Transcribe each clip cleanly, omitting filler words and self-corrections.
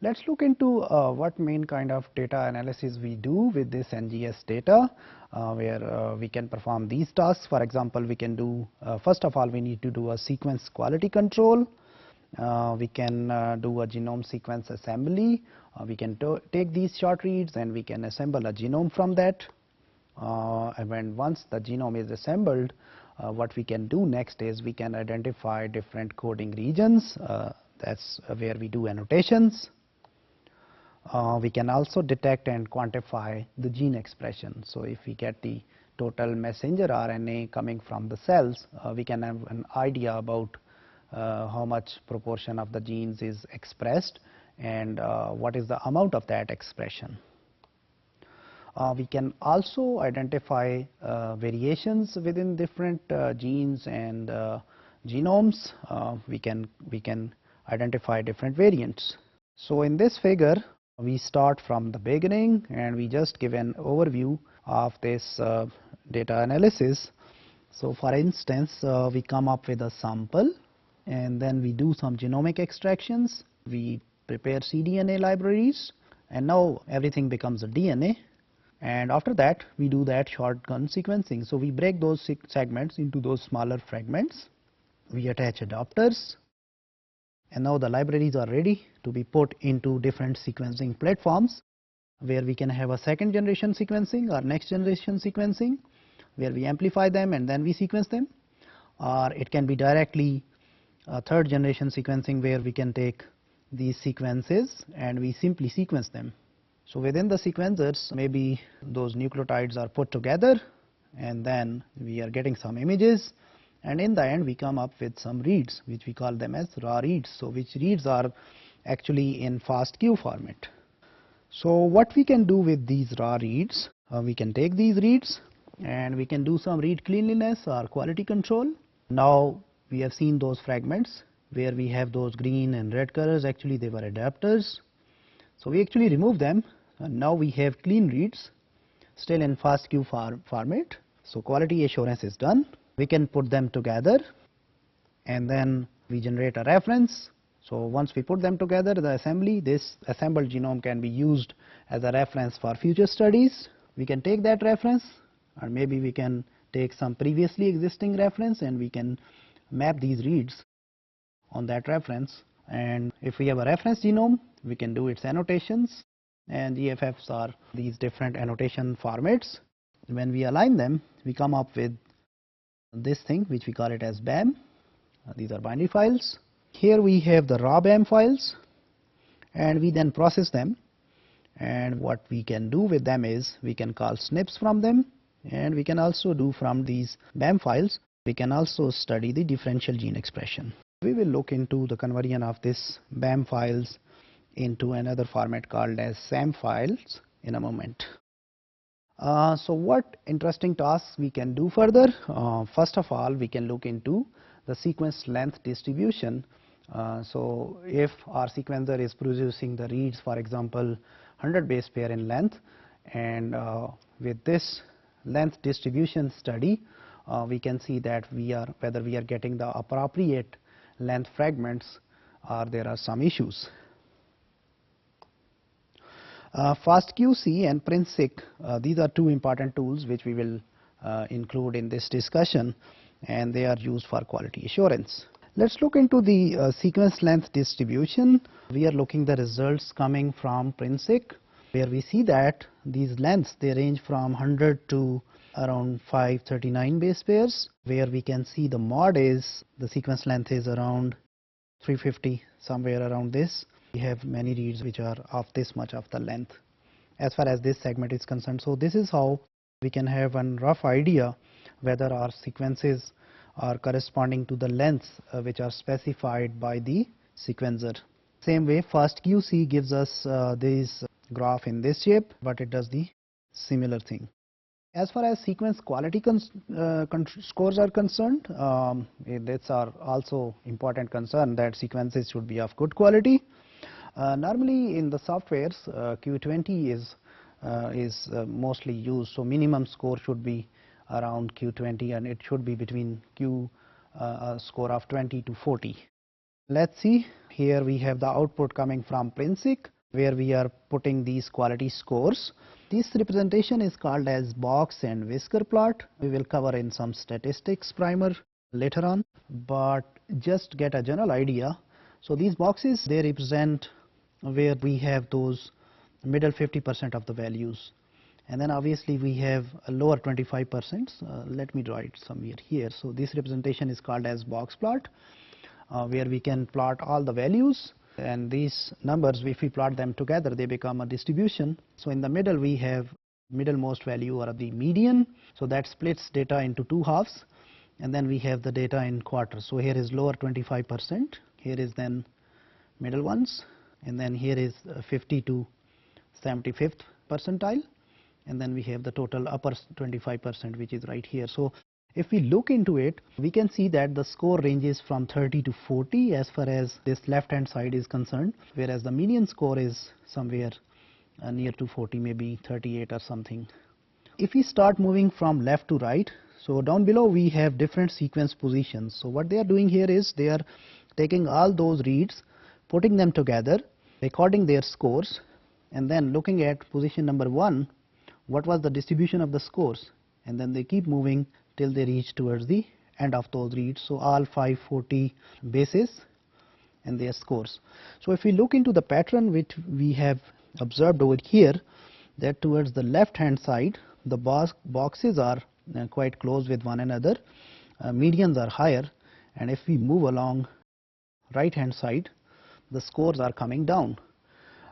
Let's look into what main kind of data analysis we do with this NGS data, where we can perform these tasks. For example, we can do, first of all, we need to do a sequence quality control. We can do a genome sequence assembly. We can take these short reads and we can assemble a genome from that. And when once the genome is assembled, what we can do next is we can identify different coding regions. That's where we do annotations. We can also detect and quantify the gene expression. So if we get the total messenger RNA coming from the cells, we can have an idea about how much proportion of the genes is expressed and what is the amount of that expression. We can also identify variations within different genes and genomes. We can identify different variants. So in this figure, we start from the beginning and we just give an overview of this data analysis. So for instance, we come up with a sample and then we do some genomic extractions. We prepare cDNA libraries and now everything becomes a DNA, and after that we do that shotgun sequencing. So we break those segments into those smaller fragments. We attach adapters. And now the libraries are ready to be put into different sequencing platforms, where we can have a second generation sequencing or next generation sequencing, where we amplify them and then we sequence them, or it can be directly a third generation sequencing, where we can take these sequences and we simply sequence them. So within the sequencers, maybe those nucleotides are put together and then we are getting some images. And in the end we come up with some reads, which we call them as raw reads. So which reads are actually in FASTQ format. So what we can do with these raw reads, we can take these reads and we can do some read cleanliness or quality control. Now we have seen those fragments where we have those green and red colors. Actually they were adapters. So we actually remove them and now we have clean reads still in FASTQ format. So quality assurance is done. We can put them together and then we generate a reference. So once we put them together, the assembly, this assembled genome can be used as a reference for future studies. We can take that reference, or maybe we can take some previously existing reference and we can map these reads on that reference. And if we have a reference genome, we can do its annotations, and GFFs are these different annotation formats. When we align them, we come up with this thing which we call it as BAM. These are binary files. Here we have the raw BAM files and we then process them, and what we can do with them is we can call SNPs from them, and we can also do from these BAM files, we can also study the differential gene expression. We will look into the conversion of this BAM files into another format called as SAM files in a moment. So what interesting tasks we can do further? First of all, we can look into the sequence length distribution. So if our sequencer is producing the reads, for example 100 base pair in length, and with this length distribution study, we can see that whether we are getting the appropriate length fragments or there are some issues. FastQC and PRINCE-seq, these are two important tools which we will include in this discussion, and they are used for quality assurance. Let's look into the sequence length distribution. We are looking the results coming from PRINCE-seq, where we see that these lengths, they range from 100 to around 539 base pairs, where we can see the mod is, the sequence length is around 350, somewhere around this. We have many reads which are of this much of the length as far as this segment is concerned. So this is how we can have a rough idea whether our sequences are corresponding to the lengths which are specified by the sequencer. Same way, FastQC gives us this graph in this shape, but it does the similar thing. As far as sequence quality scores are concerned, that's our also important concern, that sequences should be of good quality. Normally in the softwares, Q20 is mostly used, so minimum score should be around Q20, and it should be between score of 20 to 40. Let's see, here we have the output coming from Prinsic, where we are putting these quality scores. This representation is called as box and whisker plot. We will cover in some statistics primer later on, but just get a general idea. So these boxes, they represent where we have those middle 50% of the values, and then obviously we have a lower 25%. Let me draw it somewhere here. So this representation is called as box plot, where we can plot all the values, and these numbers, if we plot them together, they become a distribution. So in the middle we have middlemost value, or the median, so that splits data into two halves, and then we have the data in quarters. So here is lower 25%, here is then middle ones, and then here is 50 to 75th percentile, and then we have the total upper 25%, which is right here. So if we look into it, we can see that the score ranges from 30 to 40 as far as this left hand side is concerned, whereas the median score is somewhere near to 40, maybe 38 or something. If we start moving from left to right, so down below we have different sequence positions. So what they are doing here is they are taking all those reads, putting them together, recording their scores, and then looking at position number 1, what was the distribution of the scores, and then they keep moving till they reach towards the end of those reads. So all 540 bases and their scores. So if we look into the pattern which we have observed over here, that towards the left hand side the boxes are quite close with one another, medians are higher, and if we move along right hand side, the scores are coming down.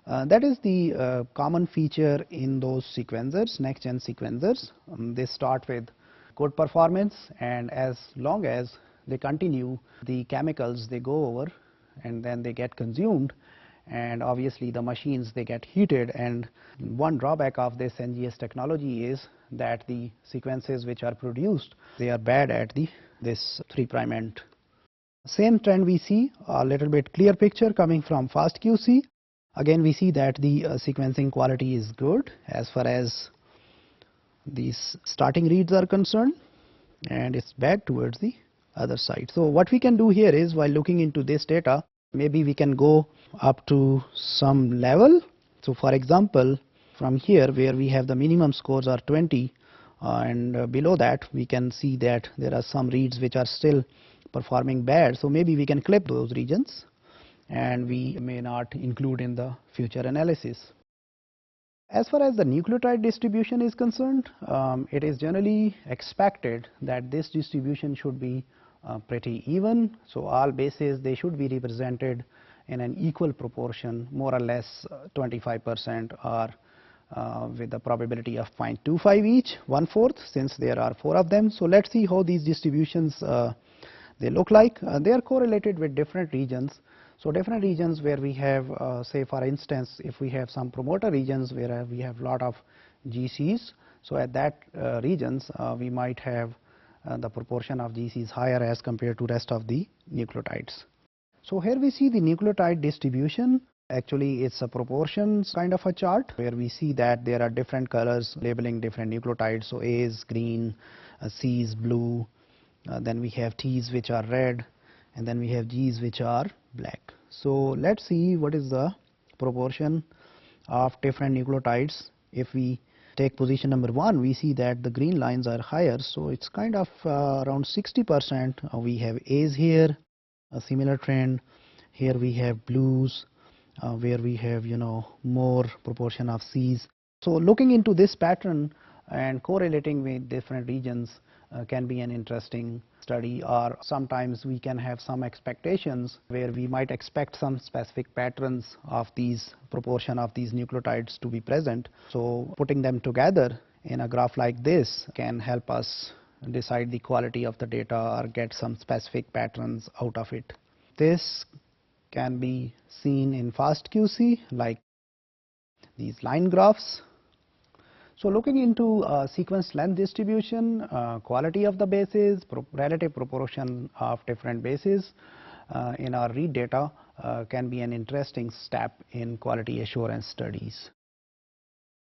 That is the common feature in those sequencers, next gen sequencers. They start with good performance, and as long as they continue, the chemicals they go over and then they get consumed, and obviously the machines, they get heated. And one drawback of this NGS technology is that the sequences which are produced, they are bad at this 3' end. Same trend we see, a little bit clear picture coming from FastQC. Again we see that the sequencing quality is good as far as these starting reads are concerned, and it's bad towards the other side. So what we can do here is, while looking into this data, maybe we can go up to some level. So for example, from here where we have the minimum scores are 20, and below that we can see that there are some reads which are still performing bad. So maybe we can clip those regions, and we may not include in the future analysis. As far as the nucleotide distribution is concerned, it is generally expected that this distribution should be pretty even. So all bases, they should be represented in an equal proportion, more or less 25%, or with the probability of 0.25 each, 1/4, since there are 4 of them. So let's see how these distributions they look like. They are correlated with different regions. So different regions where we have, say for instance, if we have some promoter regions where we have lot of GCs, so at that regions we might have the proportion of GCs higher as compared to rest of the nucleotides. So here we see the nucleotide distribution. Actually it's a proportions kind of a chart, where we see that there are different colors labeling different nucleotides. So A is green, C is blue, then we have T's which are red, and then we have G's which are black. So let's see what is the proportion of different nucleotides. If we take position number 1, we see that the green lines are higher, so it's kind of around 60%. We have A's here, a similar trend. Here we have blues, where we have more proportion of C's. So looking into this pattern and correlating with different regions can be an interesting study, or sometimes we can have some expectations where we might expect some specific patterns of these proportion of these nucleotides to be present. So putting them together in a graph like this can help us decide the quality of the data or get some specific patterns out of it. This can be seen in FastQC, like these line graphs. So looking into sequence length distribution, quality of the bases, relative proportion of different bases in our read data can be an interesting step in quality assurance studies.